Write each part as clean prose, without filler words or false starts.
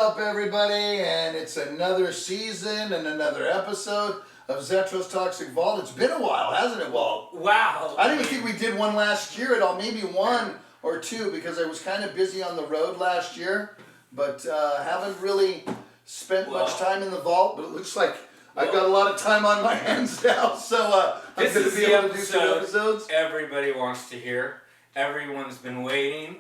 up, everybody? And it's another season and another episode of Zetro's Toxic Vault. It's been a while, hasn't it, Walt? Wow. I didn't think we did one last year at all. Maybe one or two because I was kind of busy on the road last year. But haven't really spent much time in the vault. But it looks like I've got a lot of time on my hands now. So I'm going to be able to do some episodes. Everybody wants to hear. Everyone's been waiting.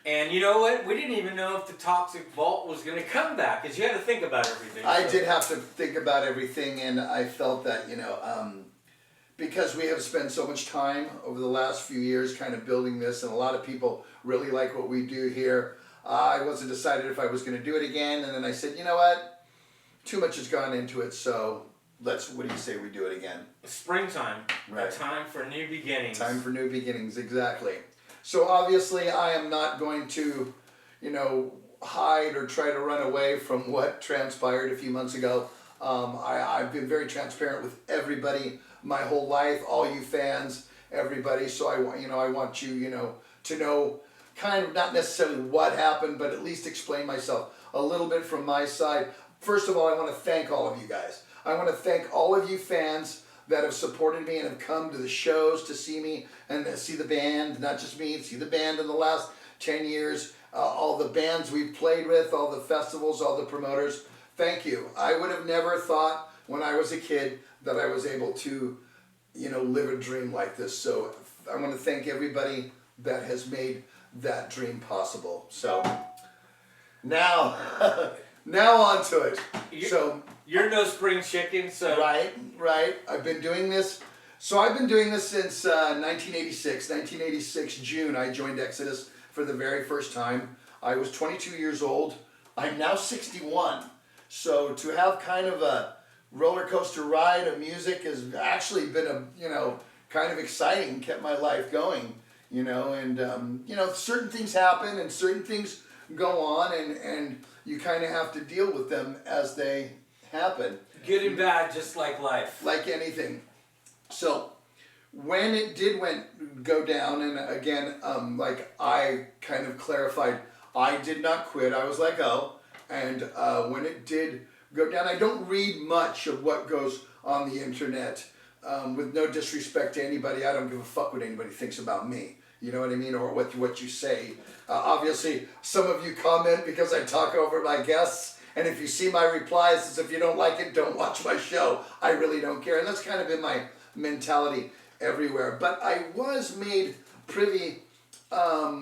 And you know what? We didn't even know if the Toxic Vault was going to come back because you had to think about everything. I did have to think about everything, and I felt that, because we have spent so much time over the last few years kind of building this, and a lot of people really like what we do here. I wasn't decided if I was going to do it again, and then I said, you know what? Too much has gone into it, so what do you say we do it again? Springtime. Right. A time for new beginnings. Time for new beginnings, exactly. So obviously I am not going to, hide or try to run away from what transpired a few months ago. I've been very transparent with everybody my whole life, all you fans, everybody. So I want you, to know kind of not necessarily what happened, but at least explain myself a little bit from my side. First of all, I want to thank all of you guys. I want to thank all of you fans that have supported me and have come to the shows to see me and see the band, not just me, see the band in the last 10 years, all the bands we've played with, all the festivals, all the promoters. Thank you. I would have never thought when I was a kid that I was able to, live a dream like this. So I want to thank everybody that has made that dream possible. So now, on to it. You're no spring chicken, so... Right. I've been doing this. So I've been doing this since 1986. 1986, June, I joined Exodus for the very first time. I was 22 years old. I'm now 61. So to have kind of a roller coaster ride of music has actually been kind of exciting, kept my life going, and certain things happen and certain things go on and you kind of have to deal with them as they happen. Good and bad, just like life. Like anything. So when it did go down, and again, I kind of clarified, I did not quit. I was let go. And when it did go down, I don't read much of what goes on the internet. With no disrespect to anybody, I don't give a fuck what anybody thinks about me. You know what I mean? Or what you say. Obviously, some of you comment because I talk over my guests. And if you see my replies, it's if you don't like it, don't watch my show. I really don't care. And that's kind of been my mentality everywhere. But I was made privy by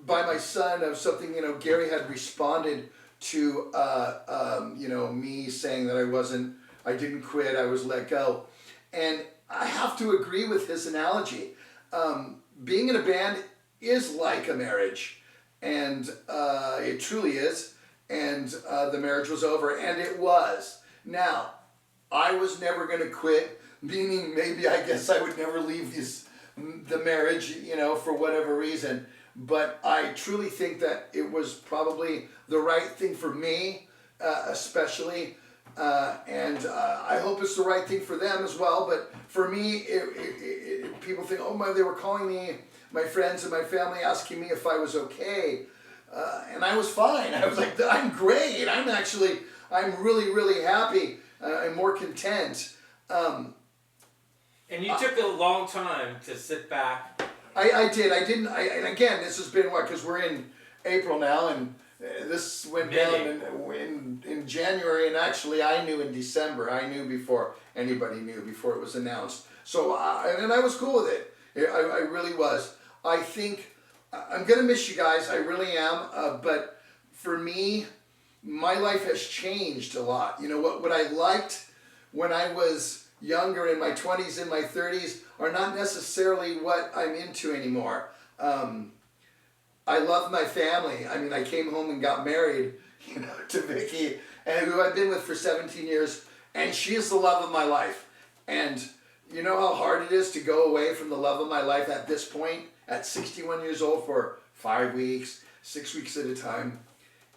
my son of something, Gary had responded to, me saying that I didn't quit, I was let go. And I have to agree with his analogy. Being in a band is like a marriage. And it truly is. And the marriage was over, and it was. Now, I was never going to quit, meaning maybe I guess I would never leave the marriage, for whatever reason. But I truly think that it was probably the right thing for me, especially, and I hope it's the right thing for them as well. But for me, people think, they were calling me, my friends and my family, asking me if I was okay. And I was fine. I was like, I'm great. I'm really, really happy. I'm more content. And you took a long time to sit back. I did. And again, this has been because we're in April now, and this went down in January, and actually I knew in December. I knew before anybody knew, before it was announced. So, and I was cool with it. I really was. I think I'm going to miss you guys. I really am. But for me, my life has changed a lot. What I liked when I was younger, in my 20s, in my 30s, are not necessarily what I'm into anymore. I love my family. I came home and got married, to Vicky, and who I've been with for 17 years, and she is the love of my life. And you know how hard it is to go away from the love of my life at this point, at 61 years old, for 5 weeks, 6 weeks at a time.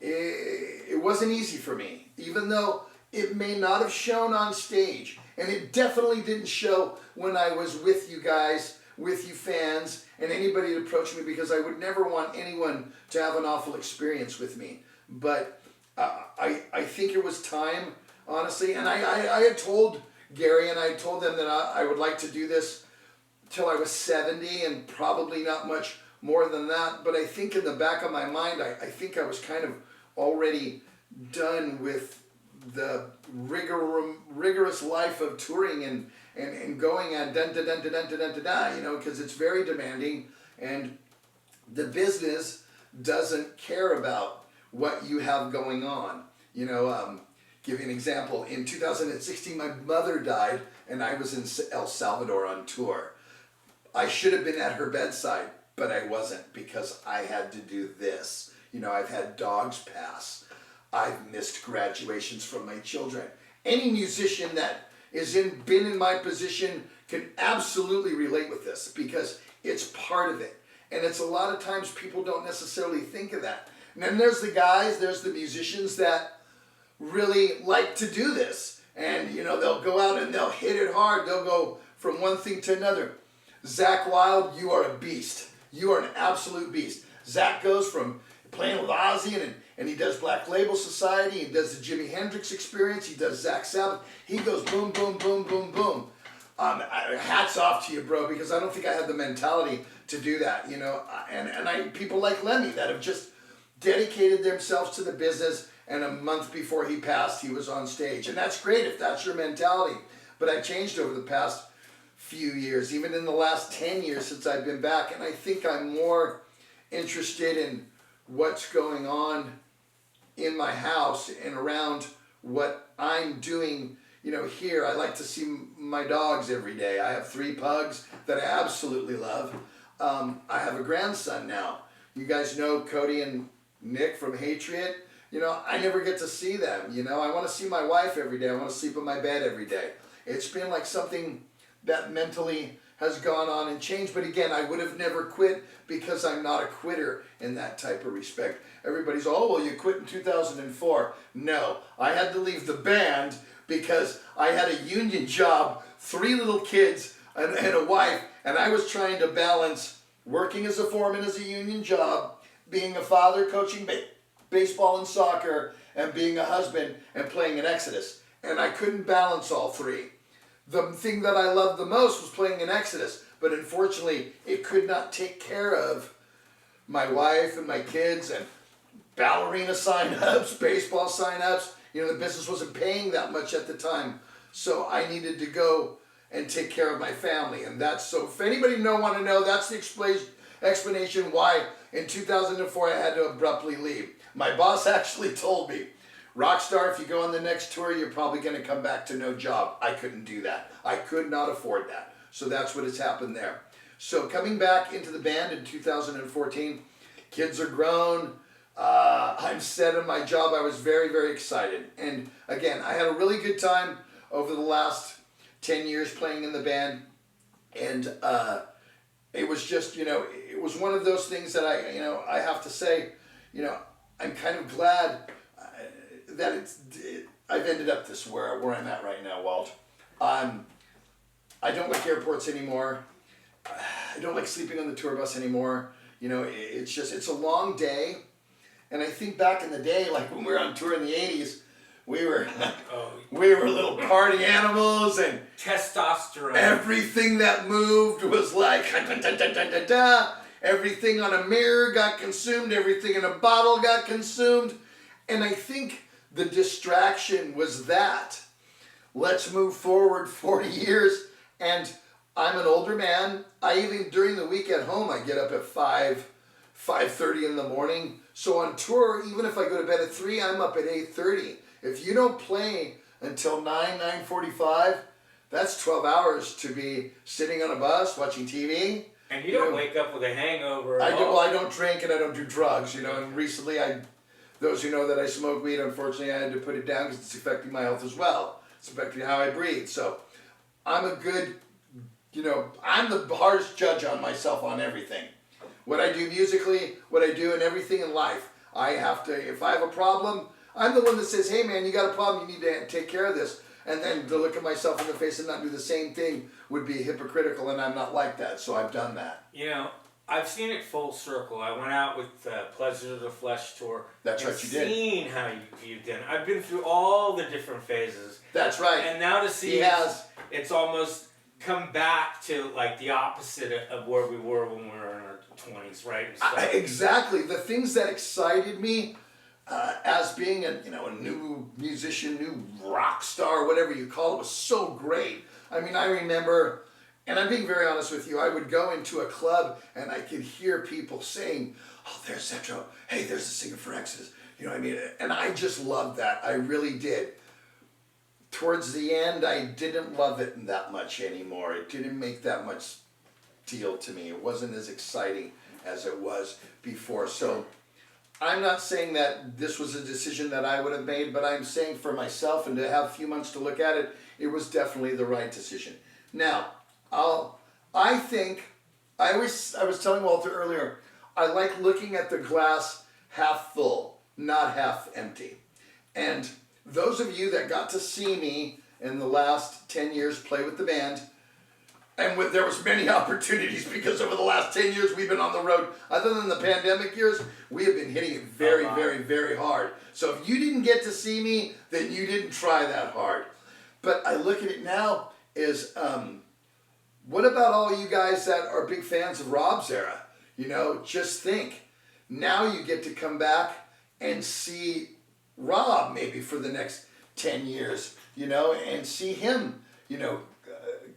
It wasn't easy for me, even though it may not have shown on stage. And it definitely didn't show when I was with you guys, with you fans, and anybody to approach me, because I would never want anyone to have an awful experience with me. But I think it was time, honestly, and I had told Gary and I told them that I would like to do this till I was 70 and probably not much more than that. But I think in the back of my mind, I think I was kind of already done with the rigorous life of touring and going at dun da dun da dun da dun da da, you know, because it's very demanding and the business doesn't care about what you have going on. You know, give you an example. In 2016, my mother died and I was in El Salvador on tour. I should have been at her bedside, but I wasn't because I had to do this. You know, I've had dogs pass. I've missed graduations from my children. Any musician that been in my position can absolutely relate with this because it's part of it. And it's a lot of times people don't necessarily think of that. And then there's the guys, there's the musicians that really like to do this. And, you know, they'll go out and they'll hit it hard. They'll go from one thing to another. Zach Wilde, you are a beast. You are an absolute beast. Zach goes from playing with Ozzy and he does Black Label Society, he does the Jimi Hendrix Experience, he does Zach Sabbath. He goes boom, boom, boom, boom, boom. Hats off to you, bro, because I don't think I had the mentality to do that, you know. And people like Lemmy that have just dedicated themselves to the business, and a month before he passed, he was on stage. And that's great if that's your mentality. But I changed over the past few years, even in the last 10 years since I've been back, and I think I'm more interested in what's going on in my house and around what I'm doing. You know, here I like to see my dogs every day. I have 3 pugs that I absolutely love. I have a grandson now. You guys know Cody and Nick from Hatriot. You know, I never get to see them. You know, I want to see my wife every day. I want to sleep in my bed every day. It's been like something that mentally has gone on and changed. But again, I would have never quit because I'm not a quitter in that type of respect. Everybody's, oh, well, you quit in 2004. No, I had to leave the band because I had a union job, 3 little kids, and a wife, and I was trying to balance working as a foreman as a union job, being a father, coaching baseball and soccer, and being a husband and playing in Exodus. And I couldn't balance all 3. The thing that I loved the most was playing in Exodus, but unfortunately, it could not take care of my wife and my kids and ballerina sign-ups, baseball sign-ups. You know, the business wasn't paying that much at the time, so I needed to go and take care of my family. And that's, so if anybody want to know, that's the explanation why in 2004 I had to abruptly leave. My boss actually told me, Rockstar, if you go on the next tour, you're probably going to come back to no job. I couldn't do that. I could not afford that. So that's what has happened there. So coming back into the band in 2014, kids are grown. I'm set in my job. I was very, very excited. And again, I had a really good time over the last 10 years playing in the band. And it was just, you know, it was one of those things that I have to say, you know, I'm kind of glad that I've ended up where I'm at right now, Walt. I don't like airports anymore. I don't like sleeping on the tour bus anymore. You know, it's a long day. And I think back in the day, like when we were on tour in the 80s, we were little party animals and testosterone. Everything that moved was like everything on a mirror got consumed, everything in a bottle got consumed. And I think the distraction was that. Let's move forward 40 years, and I'm an older man. I even, during the week at home, I get up at 5:30 in the morning. So on tour, even if I go to bed at 3, I'm up at 8:30. If you don't play until 9:45, that's 12 hours to be sitting on a bus watching TV. And you don't wake up with a hangover I don't drink and I don't do drugs, you know, and recently those who know that I smoke weed, unfortunately I had to put it down because it's affecting my health as well. It's affecting how I breathe. So I'm a good, you know, I'm the hardest judge on myself on everything. What I do musically, what I do in everything in life. I have to, if I have a problem, I'm the one that says, hey man, you got a problem, you need to take care of this. And then to look at myself in the face and not do the same thing would be hypocritical, and I'm not like that, so I've done that. You know, I've seen it full circle. I went out with Pleasure of the Flesh tour. That's and right, you did. Seen how you've done. I've been through all the different phases. That's right. And now to see He has. it's almost come back to like the opposite of where we were when we were in our 20s, right? And stuff. Exactly. The things that excited me as being a new musician, new rock star, whatever you call it, was so great. I mean, I remember, and I'm being very honest with you, I would go into a club and I could hear people saying, "Oh, there's Zetro. Hey, there's the singer for Exodus." You know what I mean? And I just loved that. I really did. Towards the end, I didn't love it that much anymore. It didn't make that much deal to me. It wasn't as exciting as it was before. So I'm not saying that this was a decision that I would have made, but I'm saying for myself and to have a few months to look at it, it was definitely the right decision. Now, I think, I was telling Walter earlier, I like looking at the glass half full, not half empty. And those of you that got to see me in the last 10 years play with the band, and there was many opportunities because over the last 10 years we've been on the road. Other than the pandemic years, we have been hitting it very, very, very hard. So if you didn't get to see me, then you didn't try that hard. But I look at it now as, what about all you guys that are big fans of Rob's era? You know, just think, now you get to come back and see Rob maybe for the next 10 years, you know, and see him, you know,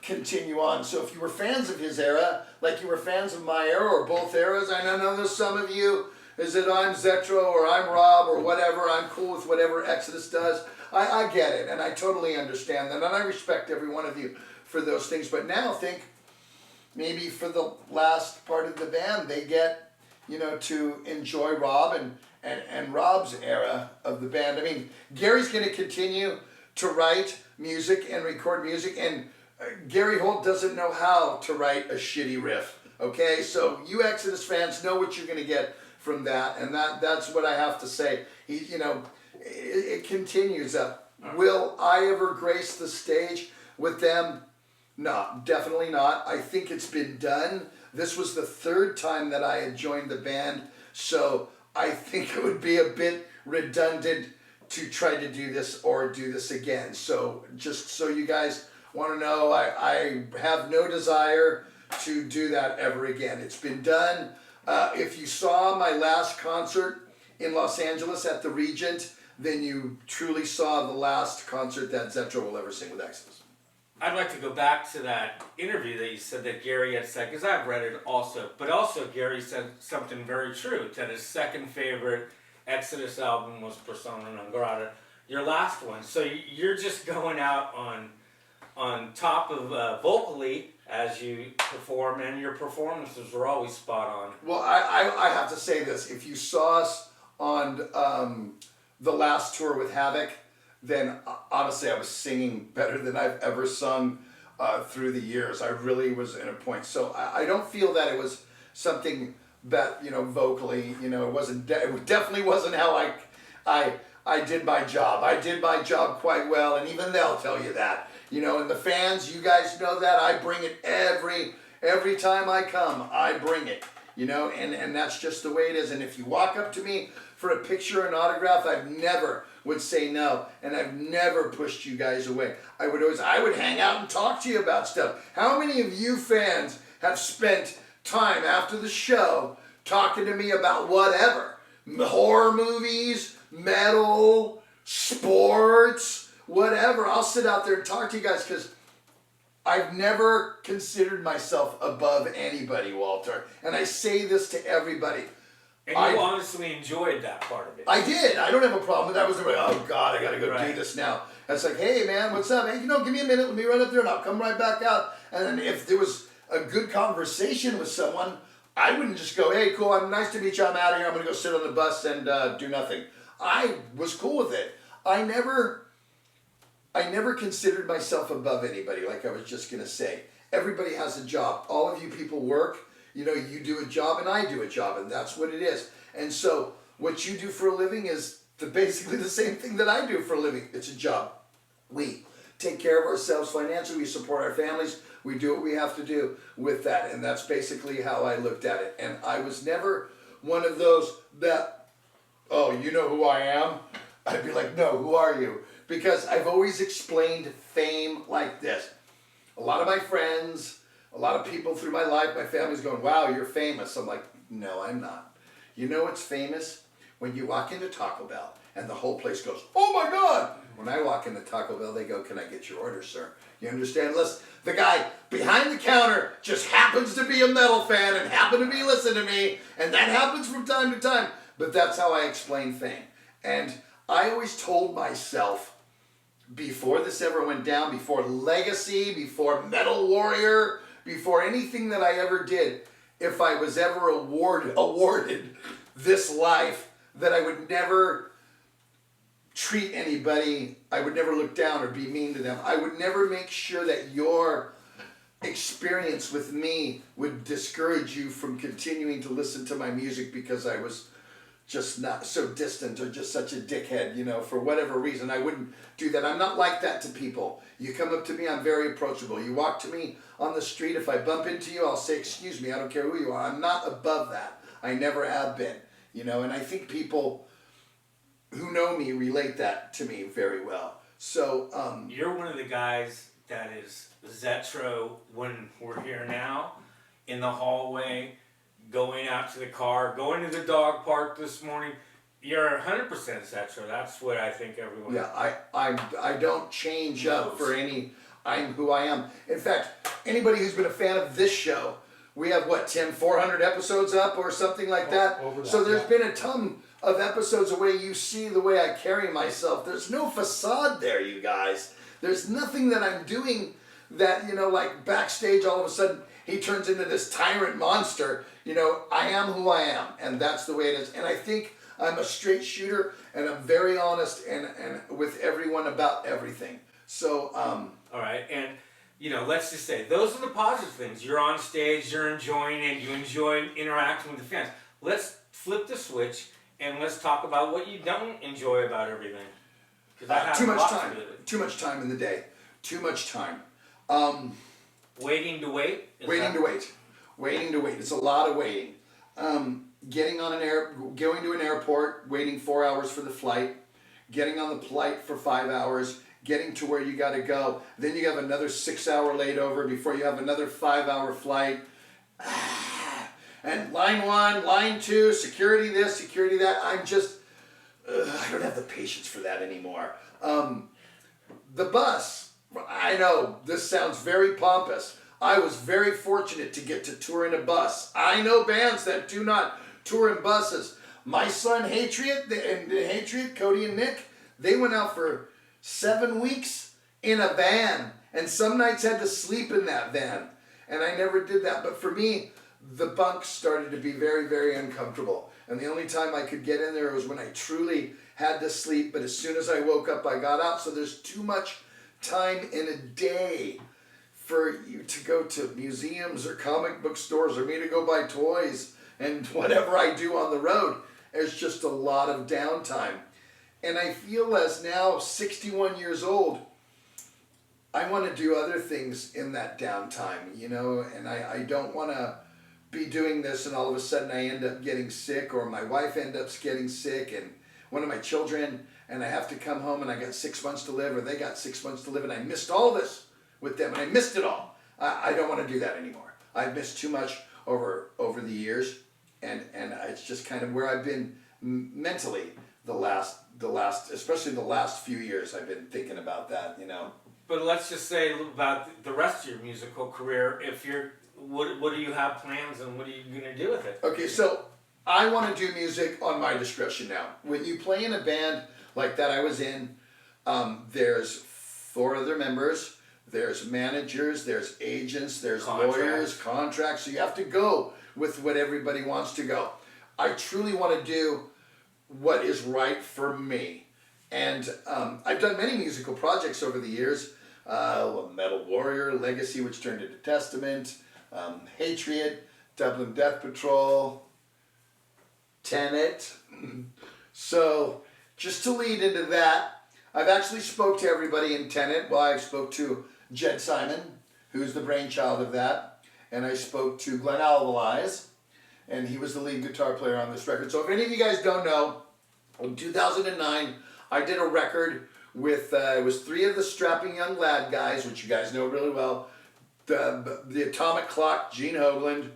continue on. So if you were fans of his era, like you were fans of my era or both eras, I know there's some of you, is it I'm Zetro or I'm Rob or whatever, I'm cool with whatever Exodus does. I get it, and I totally understand that, and I respect every one of you for those things. But now think, maybe for the last part of the band, they get, you know, to enjoy Rob and Rob's era of the band. I mean, Gary's going to continue to write music and record music, and Gary Holt doesn't know how to write a shitty riff. Okay, so you Exodus fans know what you're going to get from that, and that's what I have to say. It continues. Will I ever grace the stage with them? No, definitely not. I think it's been done. This was the third time that I had joined the band, so I think it would be a bit redundant to try to do this again. So just so you guys want to know, I have no desire to do that ever again. It's been done. If you saw my last concert in Los Angeles at the Regent, then you truly saw the last concert that Zetro will ever sing with Exodus. I'd like to go back to that interview that you said that Gary had said, because I've read it also, but also Gary said something very true, that his second favorite Exodus album was Persona Non Grata, your last one. So you're just going out on top of vocally as you perform, and your performances are always spot on. Well, I have to say this. If you saw us on the last tour with Havoc, then honestly I was singing better than I've ever sung through the years. I really was in a point. So I don't feel that it was something that, vocally, it definitely wasn't how I did my job. I did my job quite well, and even they'll tell you that. And the fans, you guys know that. I bring it every time I come. I bring it, and that's just the way it is. And if you walk up to me for a picture or an autograph, I never would say no, and I've never pushed you guys away. I would hang out and talk to you about stuff. How many of you fans have spent time after the show talking to me about whatever? Horror movies, metal, sports, whatever. I'll sit out there and talk to you guys because I've never considered myself above anybody, Walter. And I say this to everybody. And you honestly enjoyed that part of it. I did. I don't have a problem with that. I was like, oh God, I gotta go do this now. It's like, hey man, what's up? Hey, give me a minute. Let me run up there and I'll come right back out. And then if there was a good conversation with someone, I wouldn't just go, hey, cool, nice to meet you. I'm out of here. I'm gonna go sit on the bus and do nothing. I was cool with it. I never considered myself above anybody, like I was just gonna say. Everybody has a job. All of you people work. You do a job and I do a job, and that's what it is. And so what you do for a living is basically the same thing that I do for a living. It's a job. We take care of ourselves financially. We support our families. We do what we have to do with that, and that's basically how I looked at it. And I was never one of those that, oh, you know who I am? I'd be like, no, who are you? Because I've always explained fame like this. A lot of my friends, a lot of people through my life, my family's going, wow, you're famous. I'm like, no, I'm not. You know what's famous? When you walk into Taco Bell and the whole place goes, oh my God. When I walk into Taco Bell, they go, can I get your order, sir? You understand? Listen, the guy behind the counter just happens to be a metal fan and happen to be listening to me, and that happens from time to time. But that's how I explain fame. And I always told myself, before this ever went down, before Legacy, before Metal Warrior, before anything that I ever did, if I was ever awarded this life, that I would never treat anybody, I would never look down or be mean to them. I would never make sure that your experience with me would discourage you from continuing to listen to my music because I was just not so distant or just such a dickhead, you know, for whatever reason. I wouldn't do that. I'm not like that to people. You come up to me, I'm very approachable. You walk to me on the street, if I bump into you, I'll say, excuse me, I don't care who you are. I'm not above that. I never have been, you know, and I think people who know me relate that to me very well. So, you're one of the guys that is Zetro when we're here now, in the hallway, going out to the car, going to the dog park this morning. You're 100% Zetro. That's what I think everyone. Yeah, I don't change up for any. I'm who I am. In fact, anybody who's been a fan of this show, we have what, Tim, 400 episodes up or something like that. Over that, So there's yeah. been a ton of episodes the way you see the way I carry myself. There's no facade there, you guys. There's nothing that I'm doing that, you know, like backstage all of a sudden he turns into this tyrant monster. You know, I am who I am, and that's the way it is. And I think I'm a straight shooter, and I'm very honest and with everyone about everything. So, All right, and you know, let's just say those are the positive things. You're on stage, you're enjoying it, you enjoy interacting with the fans. Let's flip the switch and let's talk about what you don't enjoy about everything. Because too much time. Too much time in the day. Too much time. Waiting to wait. Waiting to wait. It's a lot of waiting. Going to an airport, waiting 4 hours for the flight, getting on the flight for 5 hours, getting to where you got to go. Then you have another 6 hour layover before you have another 5 hour flight. And line one, line two, security this, security that. I'm just, I don't have the patience for that anymore. The bus, I know this sounds very pompous. I was very fortunate to get to tour in a bus. I know bands that do not tour in buses. My son Hatred, Cody and Nick, they went out for 7 weeks in a van, and some nights had to sleep in that van. And I never did that. But for me, the bunk started to be very, very uncomfortable. And the only time I could get in there was when I truly had to sleep. But as soon as I woke up, I got out. So there's too much time in a day for you to go to museums or comic book stores or me to go buy toys and whatever I do on the road. There's just a lot of downtime. And I feel as now 61 years old, I want to do other things in that downtime, you know, and I don't want to be doing this and all of a sudden I end up getting sick or my wife ends up getting sick and one of my children and I have to come home and I got 6 months to live or they got 6 months to live and I missed all this with them and I missed it all. I don't want to do that anymore. I've missed too much over the years and it's just kind of where I've been mentally the last especially the last few years I've been thinking about that, you know. But let's just say about the rest of your musical career. If you're, what do you have plans and what are you going to do with it? Okay, so I want to do music on my discretion now. When you play in a band like that I was in, there's 4 other members, there's managers, there's agents, there's lawyers, contracts, so you have to go with what everybody wants to go. I truly want to do what is right for me. And I've done many musical projects over the years. Metal Warrior, Legacy, which turned into Testament, Hatred, Dublin Death Patrol, Tenet. So just to lead into that, I've actually spoke to everybody in Tenet. Well, I spoke to Jed Simon, who's the brainchild of that, and I spoke to Glenn Alvarez, and he was the lead guitar player on this record. So if any of you guys don't know, in 2009, I did a record with, it was 3 of the Strapping Young Lad guys, which you guys know really well. The Atomic Clock, Gene Hogland,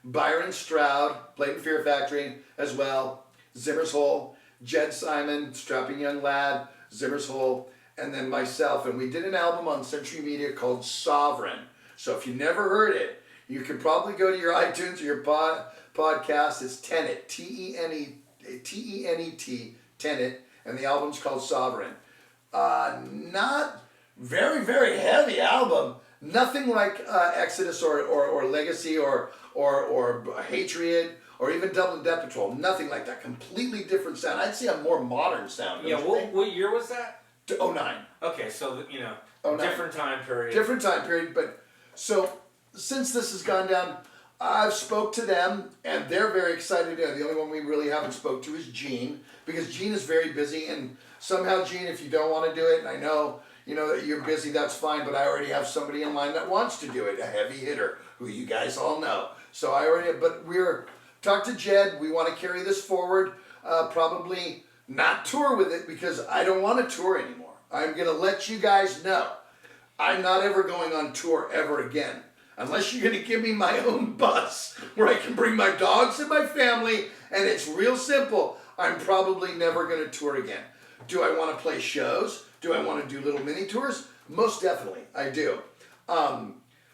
Byron Stroud, played in Fear Factory as well, Zimmer's Hole, Jed Simon, Strapping Young Lad, Zimmer's Hole, and then myself. And we did an album on Century Media called Sovereign. So if you never heard it, you could probably go to your iTunes or your podcast. It's Tenet, T-E-N-E-T, Tenet, and the album's called Sovereign. Not very, very heavy album. Nothing like Exodus or Legacy or Hatred or even Dublin Death Patrol. Nothing like that. Completely different sound. I'd say a more modern sound. Yeah, what year was that? 09. Okay, so, different time period. Different time period, but so since this has gone down, I've spoke to them, and they're very excited. The only one we really haven't spoke to is Gene, because Gene is very busy, and somehow, Gene, if you don't want to do it, and I know, that you're busy, that's fine, but I already have somebody in line that wants to do it, a heavy hitter, who you guys all know. So we're talk to Jed, we want to carry this forward, probably not tour with it, because I don't want to tour anymore. I'm going to let you guys know, I'm not ever going on tour ever again. Unless you're going to give me my own bus where I can bring my dogs and my family, and it's real simple, I'm probably never going to tour again. Do I want to play shows? Do I want to do little mini tours? Most definitely, I do.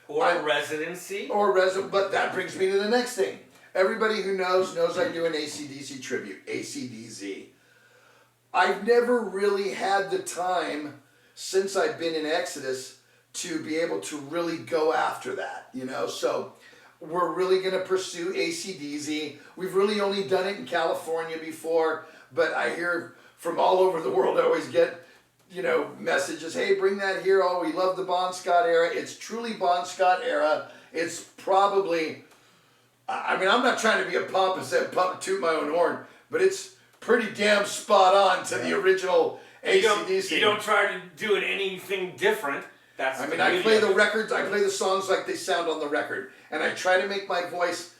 Residency? But that brings me to the next thing. Everybody who knows I do an AC/DC tribute, ACDZ. I've never really had the time since I've been in Exodus to be able to really go after that, so we're really going to pursue ACDZ. We've really only done it in California before, but I hear from all over the world, I always get, messages, hey, bring that here, oh, we love the Bon Scott era. It's truly Bon Scott era. It's probably, I'm not trying to be a pompous and toot my own horn, but it's pretty damn spot on to the original ACDC. You don't try to do anything different. I play the records, I play the songs like they sound on the record. And I try to make my voice,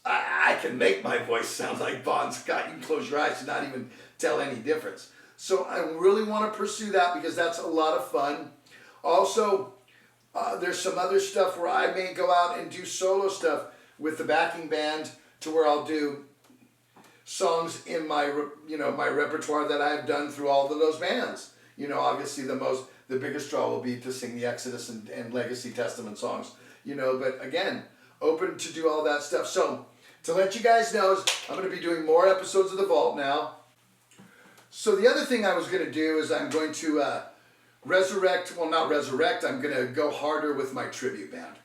I can make my voice sound like Bon Scott. You can close your eyes and not even tell any difference. So I really want to pursue that because that's a lot of fun. Also, there's some other stuff where I may go out and do solo stuff with the backing band to where I'll do songs in my, my repertoire that I've done through all of those bands. Obviously the biggest draw will be to sing the Exodus and Legacy Testament songs, but again, open to do all that stuff. So, to let you guys know, I'm going to be doing more episodes of The Vault now. So the other thing I was going to do is I'm going to I'm going to go harder with my tribute band.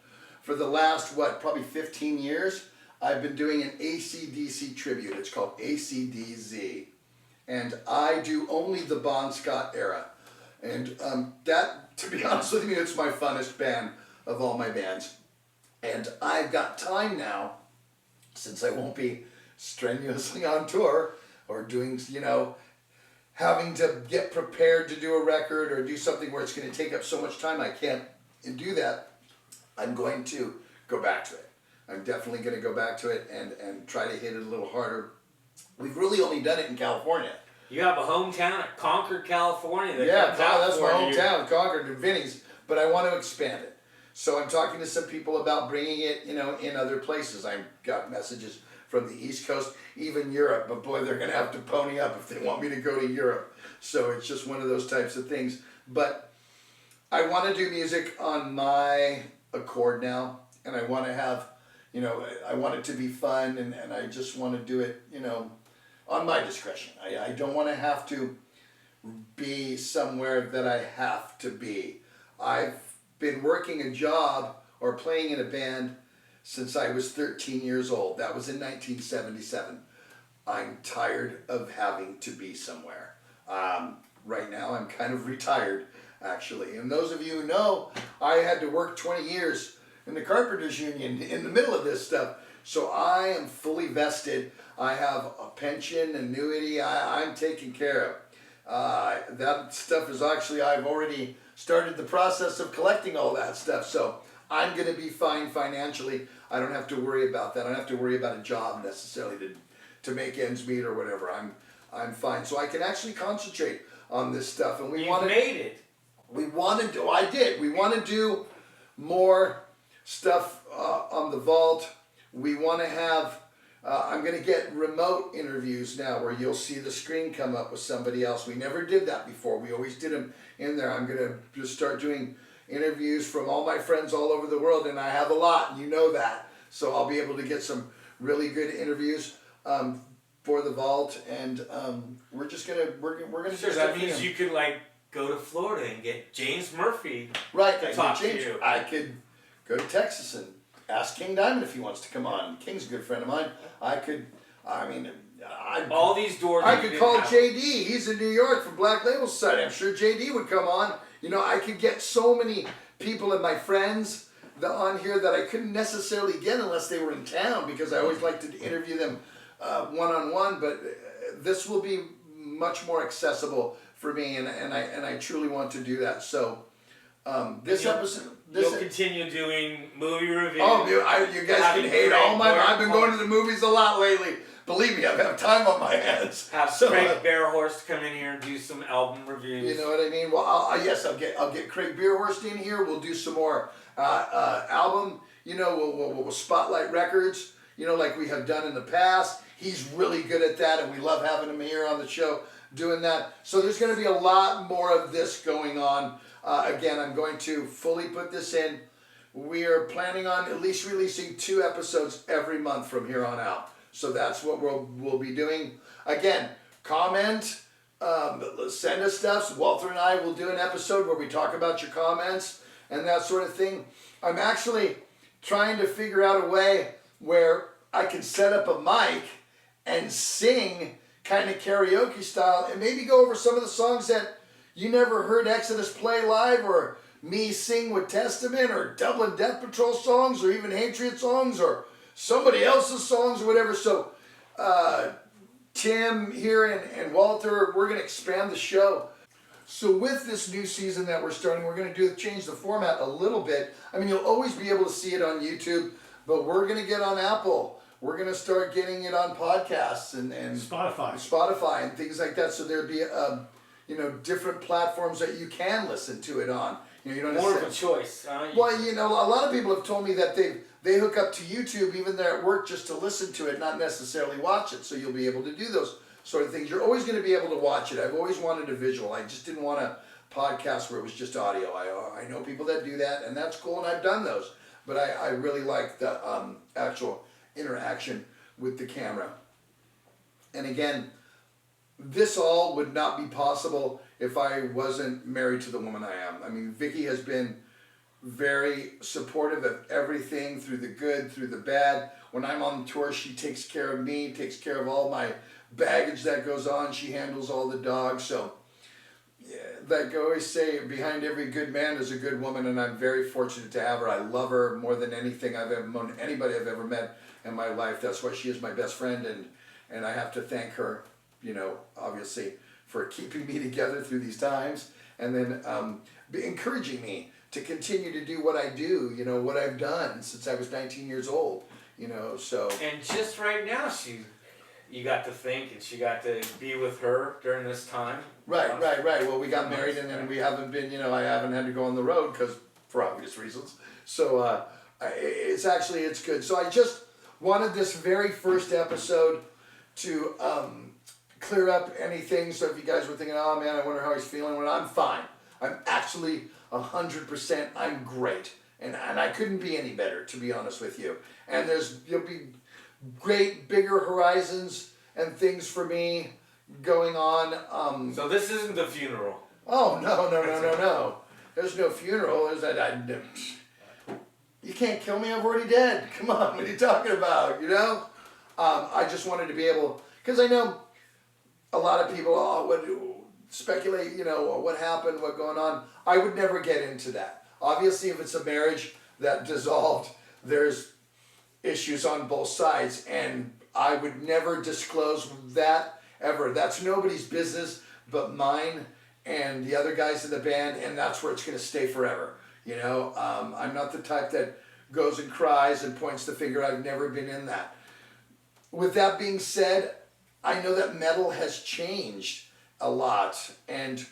For the last, probably 15 years, I've been doing an AC/DC tribute. It's called ACDZ. And I do only the Bon Scott era. And that, to be honest with you, it's my funnest band of all my bands. And I've got time now, since I won't be strenuously on tour or doing, having to get prepared to do a record or do something where it's going to take up so much time I can't do that. I'm going to go back to it. I'm definitely going to go back to it and try to hit it a little harder. We've really only done it in California. You have a hometown at Concord, California. That's my hometown, Concord and Vinny's, but I want to expand it. So I'm talking to some people about bringing it, in other places. I've got messages from the East Coast, even Europe, but boy, they're going to have to pony up if they want me to go to Europe. So it's just one of those types of things. But I want to do music on my accord now, and I want to have, I want it to be fun, and I just want to do it, on my discretion. I don't want to have to be somewhere that I have to be. I've been working a job or playing in a band since I was 13 years old. That was in 1977. I'm tired of having to be somewhere. Right now I'm kind of retired, actually. And those of you who know, I had to work 20 years in the Carpenters Union in the middle of this stuff. So I am fully vested. I have a pension, annuity, I'm taken care of. That stuff is actually, I've already started the process of collecting all that stuff. So I'm going to be fine financially. I don't have to worry about that. I don't have to worry about a job necessarily to make ends meet or whatever. I'm fine. So I can actually concentrate on this stuff. And we You want to made it. we want to do. I did. We want to do more stuff on the vault. We want to have. I'm going to get remote interviews now where you'll see the screen come up with somebody else. We never did that before. We always did them in there. I'm going to just start doing interviews from all my friends all over the world, and I have a lot, and you know that. So I'll be able to get some really good interviews for the vault, and we're just gonna gonna. Sure, that means you could like go to Florida and get James Murphy. Right, to talk to you. I could go to Texas and ask King Diamond if he wants to come on. King's a good friend of mine. All these doors. I you could didn't call have. JD. He's in New York from Black Label Society. I'm sure JD would come on. You know, I could get so many people and my friends on here that I couldn't necessarily get unless they were in town, because I always like to interview them one-on-one. But this will be much more accessible for me, and I truly want to do that. So this episode. You'll continue doing movie reviews. Oh, you guys Having can hate Craig all my. I've been going to Bearhorst- the movies a lot lately. Believe me, I've had time on my hands. Have So, Craig Bearhorst come in here and do some album reviews. you know what I mean? Well, I'll get Craig Bearhorst in here. We'll do some more album. You know, we'll spotlight records. You know, like we have done in the past. He's really good at that, and we love having him here on the show doing that. So there's going to be a lot more of this going on. Again, I'm going to fully put this in. We are planning on at least releasing 2 episodes every month from here on out. So that's what we'll be doing. Again, comment, send us stuff. Walter and I will do an episode where we talk about your comments and that sort of thing. I'm actually trying to figure out a way where I can set up a mic and sing kind of karaoke style and maybe go over some of the songs that you never heard Exodus play live, or me sing with Testament, or Dublin Death Patrol songs, or even Hatred songs, or somebody else's songs, or whatever. So Tim here and Walter, we're going to expand the show. So with this new season that we're starting, we're going to change the format a little bit. I mean, you'll always be able to see it on YouTube, but we're going to get on Apple. We're going to start getting it on podcasts and Spotify and things like that. So there'll be different platforms that you can listen to it on. You don't More of a choice. Well, a lot of people have told me that they hook up to YouTube even they're at work just to listen to it, not necessarily watch it. So you'll be able to do those sort of things. You're always going to be able to watch it. I've always wanted a visual. I just didn't want a podcast where it was just audio. I know people that do that, and that's cool, and I've done those. But I really like the actual interaction with the camera. And again, this all would not be possible if I wasn't married to the woman I am. I mean, Vicky has been very supportive of everything, through the good, through the bad. When I'm on tour, she takes care of me, takes care of all my baggage that goes on. She handles all the dogs. So, yeah, like I always say, behind every good man is a good woman, and I'm very fortunate to have her. I love her more than anything I've ever known, anybody I've ever met in my life. That's why she is my best friend, and I have to thank her, obviously, for keeping me together through these times, and then encouraging me to continue to do what I do, what I've done since I was 19 years old, so. And just right now, you got to think, and she got to be with her during this time. Right. Well, we got married, and then we haven't been, I haven't had to go on the road for obvious reasons. So it's good. So I just wanted this very first episode to clear up anything. So if you guys were thinking, oh man, I wonder how he's feeling, well, I'm fine. I'm actually 100%. I'm great, and I couldn't be any better, to be honest with you. And you'll be great, bigger horizons and things for me going on. So this isn't the funeral. Oh no. There's no funeral. There's that. You can't kill me. I'm already dead. Come on, what are you talking about? I just wanted to be able, because I know a lot of people would speculate. What happened, what going on. I would never get into that. Obviously, if it's a marriage that dissolved, there's issues on both sides, and I would never disclose that ever. That's nobody's business but mine and the other guys in the band, and that's where it's going to stay forever. You know, I'm not the type that goes and cries and points the finger. I've never been in that. With that being said, I know that metal has changed a lot, and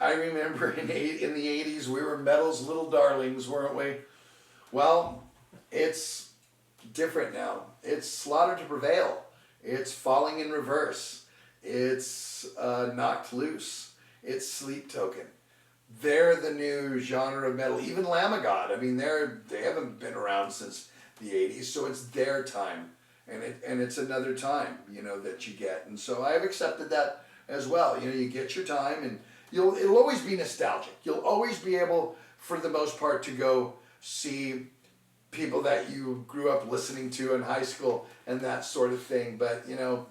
I remember in the 80s we were metal's little darlings, weren't we? Well, it's different now. It's Slaughter to Prevail. It's Falling in Reverse. It's Knocked Loose. It's Sleep Token. They're the new genre of metal. Even Lamb of God. I mean, they haven't been around since the 80s, so it's their time. And it's another time, you know, that you get. And so I've accepted that as well. You know, you get your time, and it'll always be nostalgic. You'll always be able, for the most part, to go see people that you grew up listening to in high school and that sort of thing. But, you know,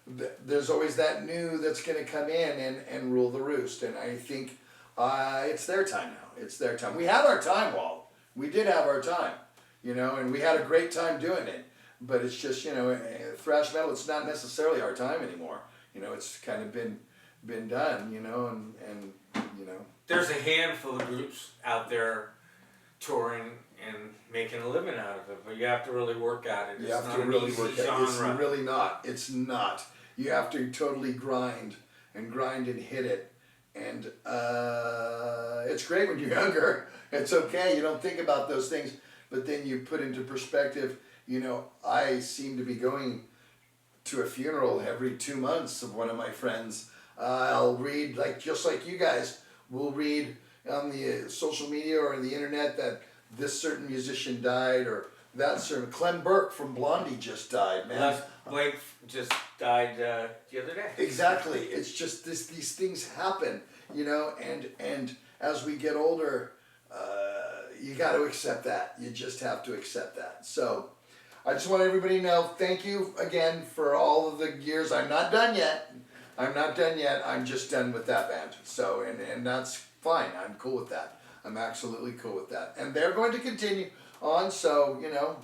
there's always that new that's going to come in and rule the roost. And I think it's their time now. It's their time. We had our time, Walt. We did have our time, you know, and we had a great time doing it. But it's just, you know, thrash metal, it's not necessarily our time anymore. You know, it's kind of been done, you know, and you know. There's a handful of groups out there touring and making a living out of it, but you have to really work at it. You have to really work at it. It's really not. It's not. You have to totally grind and hit it. And it's great when you're younger. It's okay. You don't think about those things. But then you put into perspective, you know, I seem to be going to a funeral every 2 months of one of my friends. I'll read, just like you guys will read on the social media or the internet that this certain musician died, or that certain Clem Burke from Blondie just died, man. Les Blake just died the other day. Exactly. It's just these things happen, you know, and as we get older, you got to accept that. You just have to accept that. So I just want everybody to know, thank you again for all of the years. I'm not done yet. I'm just done with that band. So, and that's fine. I'm cool with that. I'm absolutely cool with that. And they're going to continue on, so, you know,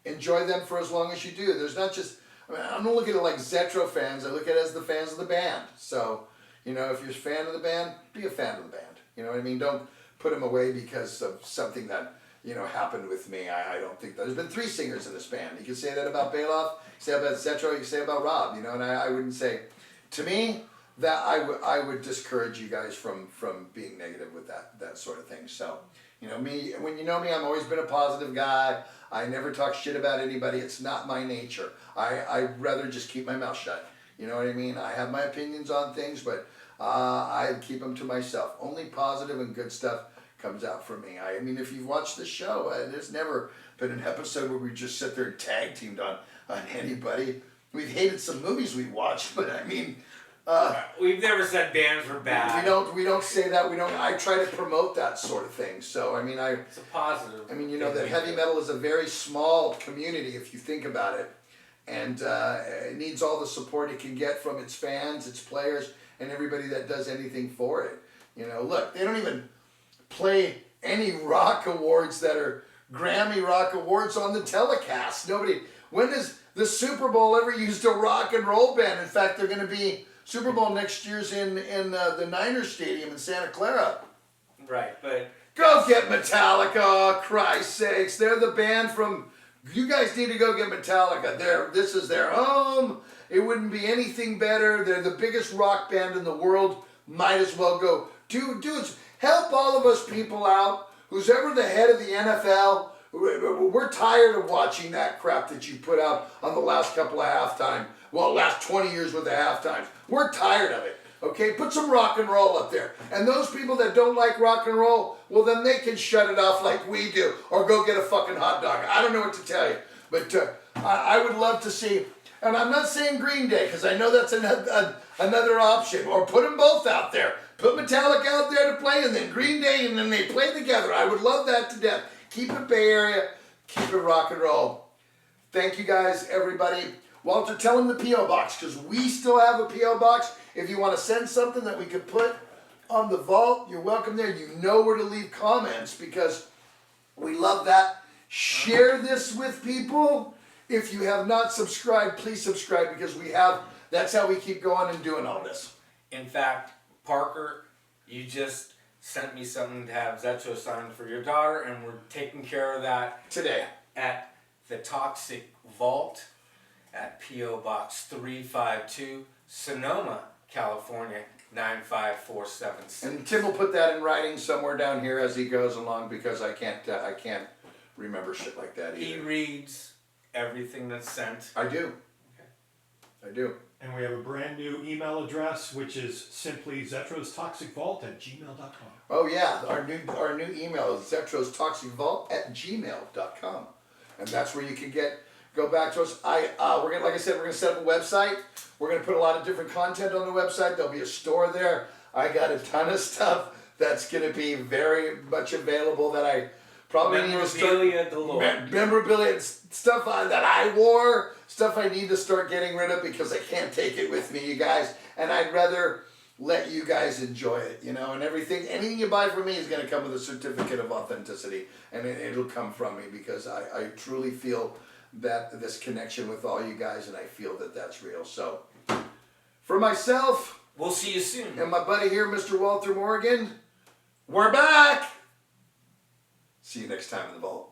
enjoy them for as long as you do. There's not just, I don't look at it like Zetro fans. I look at it as the fans of the band. So, you know, if you're a fan of the band, be a fan of the band. You know what I mean? Don't put them away because of something that, you know, happened with me. I don't think that. There's been 3 singers in this band. You can say that about Bailoff, you say about Zetro, you can say about Rob, you know, and I wouldn't say, to me, that I would discourage you guys from being negative with that sort of thing. So, you know, me, when you know me, I've always been a positive guy. I never talk shit about anybody. It's not my nature. I'd rather just keep my mouth shut. You know what I mean? I have my opinions on things, but I keep them to myself. Only positive and good stuff comes out from me. I mean, if you've watched the show, there's never been an episode where we just sit there and tag teamed on anybody. We've hated some movies we watched, but I mean, we've never said bands were bad. We don't say that. I try to promote that sort of thing. So I mean, it's a positive. I mean, you know that heavy metal is a very small community if you think about it, and it needs all the support it can get from its fans, its players, and everybody that does anything for it. You know, look, they don't even play any rock awards that are Grammy Rock Awards on the telecast. Nobody. When does the Super Bowl ever used a rock and roll band? In fact, they're going to be Super Bowl next year's in the Niners Stadium in Santa Clara. Right, but go get Metallica, Christ's sakes! They're the band from. You guys need to go get Metallica. This is their home. It wouldn't be anything better. They're the biggest rock band in the world. Might as well go. Dudes, help all of us people out. Who's ever the head of the NFL. We're tired of watching that crap that you put out on the last couple of halftime. Well, last 20 years with the halftimes. We're tired of it. Okay, put some rock and roll up there. And those people that don't like rock and roll, well, then they can shut it off like we do, or go get a fucking hot dog. I don't know what to tell you, but I would love to see. And I'm not saying Green Day because I know that's another option. Or put them both out there. Put Metallica out there to play, and then Green Day, and then they play together. I would love that to death. Keep it Bay Area. Keep it rock and roll. Thank you guys, everybody. Walter, tell them the P.O. Box, because we still have a P.O. Box. If you want to send something that we could put on the vault, you're welcome there. You know where to leave comments, because we love that. Share this with people. If you have not subscribed, please subscribe, because that's how we keep going and doing all this. In fact, Parker, you just sent me something to have Zetro signed for your daughter, and we're taking care of that Today. at the Toxic Vault at P.O. Box 352, Sonoma, California, 95476. And Tim will put that in writing somewhere down here as he goes along, because I can't remember shit like that He either. reads everything that's sent. I do. I do. And we have a brand new email address, which is simply zetrostoxicvault@gmail.com. Oh yeah, our new email is zetrostoxicvault@gmail.com, and that's where you can go back to us. We're gonna, like I said, we're gonna set up a website. We're gonna put a lot of different content on the website. There'll be a store there. I got a ton of stuff that's gonna be very much available that I probably need to start. Memorabilia galore. Memorabilia and stuff that I wore, stuff I need to start getting rid of because I can't take it with me, you guys. And I'd rather let you guys enjoy it, you know. And anything you buy from me is going to come with a certificate of authenticity, and it'll come from me because I truly feel that this connection with all you guys, and I feel that that's real. So, for myself, We'll see you soon. and my buddy here, Mr. Walter Morgan, we're back. See you next time in the vault.